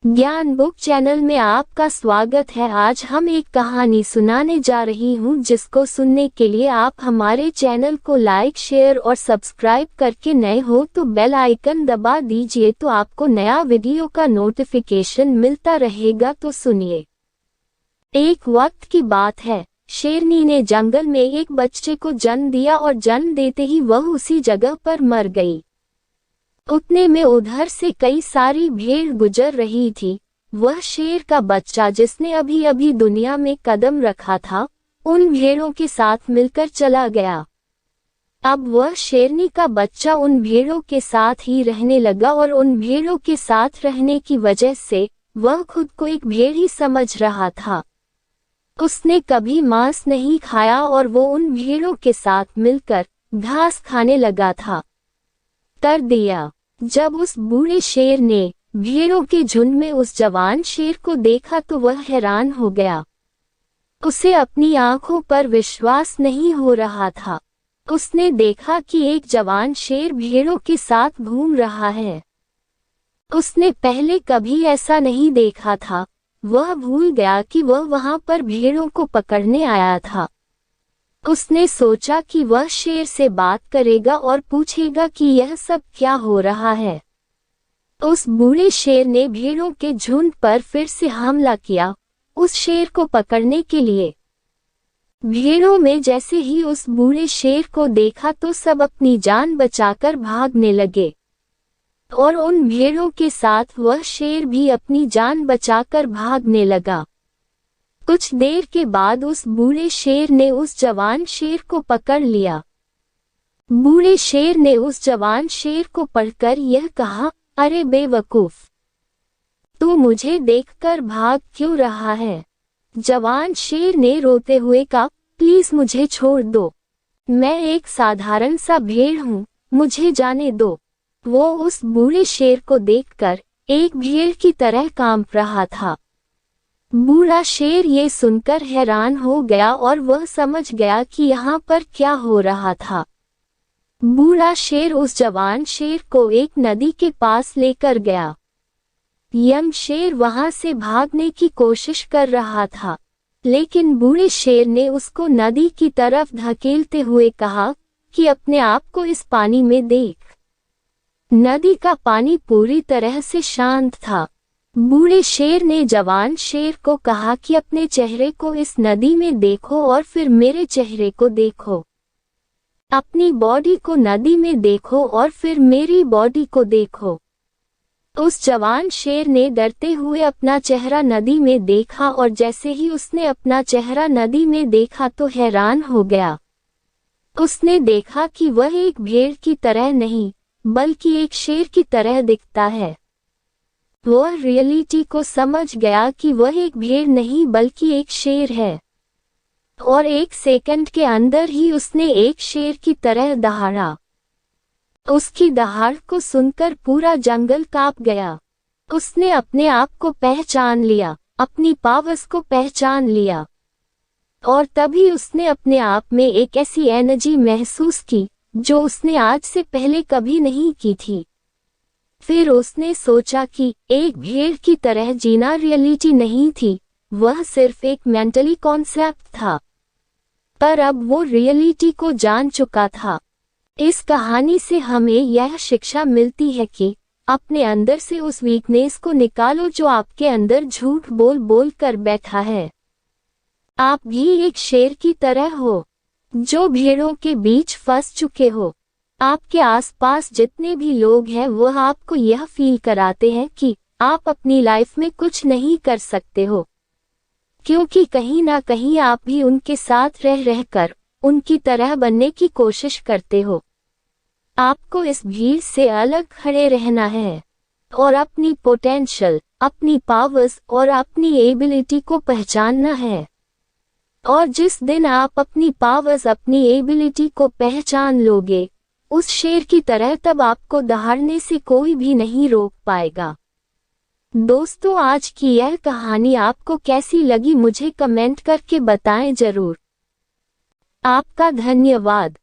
ज्ञान book channel में आपका स्वागत है। आज हम एक कहानी सुनाने जा रही हूँ जिसको सुनने के लिए आप हमारे चैनल को लाइक, शेयर और सब्सक्राइब करके नए हो तो बेल आइकन दबा दीजिए तो आपको नया वीडियो का नोटिफिकेशन मिलता रहेगा। तो सुनिए। एक वक्त की बात है, शेरनी ने जंगल में एक बच्चे को जन्म दिया और जन्म देते ही वह उसी जगह पर मर गई। उतने में उधर से कई सारी भेड़ गुजर रही थी। वह शेर का बच्चा जिसने अभी अभी दुनिया में कदम रखा था, उन भेड़ों के साथ मिलकर चला गया। अब वह शेरनी का बच्चा उन भेड़ों के साथ ही रहने लगा और उन भेड़ों के साथ रहने की वजह से वह खुद को एक भेड़ ही समझ रहा था। उसने कभी मांस नहीं खाया और वो उन भेड़ों के साथ मिलकर घास खाने लगा था। कर दिया। जब उस बूढ़े शेर ने भेड़ों के झुंड में उस जवान शेर को देखा तो वह हैरान हो गया। उसे अपनी आंखों पर विश्वास नहीं हो रहा था। उसने देखा कि एक जवान शेर भेड़ों के साथ घूम रहा है। उसने पहले कभी ऐसा नहीं देखा था। वह भूल गया कि वह वहां पर भेड़ों को पकड़ने आया था। उसने सोचा कि वह शेर से बात करेगा और पूछेगा कि यह सब क्या हो रहा है। उस बूढ़े शेर ने भेड़ों के झुंड पर फिर से हमला किया, उस शेर को पकड़ने के लिए। भेड़ों में जैसे ही उस बूढ़े शेर को देखा तो सब अपनी जान बचाकर भागने लगे और उन भेड़ों के साथ वह शेर भी अपनी जान बचाकर भागने लगा। कुछ देर के बाद उस बूढ़े शेर ने उस जवान शेर को पकड़ लिया। बूढ़े शेर ने उस जवान शेर को पकड़कर यह कहा, अरे बेवकूफ, तू मुझे देखकर भाग क्यों रहा है? जवान शेर ने रोते हुए कहा, प्लीज मुझे छोड़ दो, मैं एक साधारण सा भेड़ हूँ, मुझे जाने दो। वो उस बूढ़े शेर को देखकर एक भेड़ की तरह कांप रहा था। बूढ़ा शेर ये सुनकर हैरान हो गया और वह समझ गया कि यहाँ पर क्या हो रहा था। बूढ़ा शेर उस जवान शेर को एक नदी के पास लेकर गया। यंग शेर वहां से भागने की कोशिश कर रहा था, लेकिन बूढ़े शेर ने उसको नदी की तरफ धकेलते हुए कहा कि अपने आप को इस पानी में देख। नदी का पानी पूरी तरह से शांत था। बूढ़े शेर ने जवान शेर को कहा कि अपने चेहरे को इस नदी में देखो और फिर मेरे चेहरे को देखो। अपनी बॉडी को नदी में देखो और फिर मेरी बॉडी को देखो। उस जवान शेर ने डरते हुए अपना चेहरा नदी में देखा और जैसे ही उसने अपना चेहरा नदी में देखा तो हैरान हो गया। उसने देखा कि वह एक भेड़ की तरह नहीं बल्कि एक शेर की तरह दिखता है। वह रियलिटी को समझ गया कि वह एक भेड़ नहीं बल्कि एक शेर है और एक सेकंड के अंदर ही उसने एक शेर की तरह दहाड़ा। उसकी दहाड़ को सुनकर पूरा जंगल कांप गया। उसने अपने आप को पहचान लिया, अपनी पावर्स को पहचान लिया और तभी उसने अपने आप में एक ऐसी एनर्जी महसूस की जो उसने आज से पहले कभी नहीं की थी। फिर उसने सोचा कि एक भेड़ की तरह जीना रियलिटी नहीं थी, वह सिर्फ एक मेंटली कॉन्सेप्ट था। पर अब वो रियलिटी को जान चुका था। इस कहानी से हमें यह शिक्षा मिलती है कि अपने अंदर से उस वीकनेस को निकालो जो आपके अंदर झूठ बोल बोल कर बैठा है। आप भी एक शेर की तरह हो जो भेड़ों के बीच फंस चुके हो। आपके आसपास जितने भी लोग हैं वह आपको यह फील कराते हैं कि आप अपनी लाइफ में कुछ नहीं कर सकते हो, क्योंकि कहीं ना कहीं आप भी उनके साथ रह रहकर उनकी तरह बनने की कोशिश करते हो। आपको इस भीड़ से अलग खड़े रहना है और अपनी पोटेंशियल, अपनी पावर्स और अपनी एबिलिटी को पहचानना है। और जिस दिन आप अपनी पावर्स, अपनी एबिलिटी को पहचान लोगे उस शेर की तरह, तब आपको दहाड़ने से कोई भी नहीं रोक पाएगा। दोस्तों, आज की यह कहानी आपको कैसी लगी मुझे कमेंट करके बताएं जरूर। आपका धन्यवाद।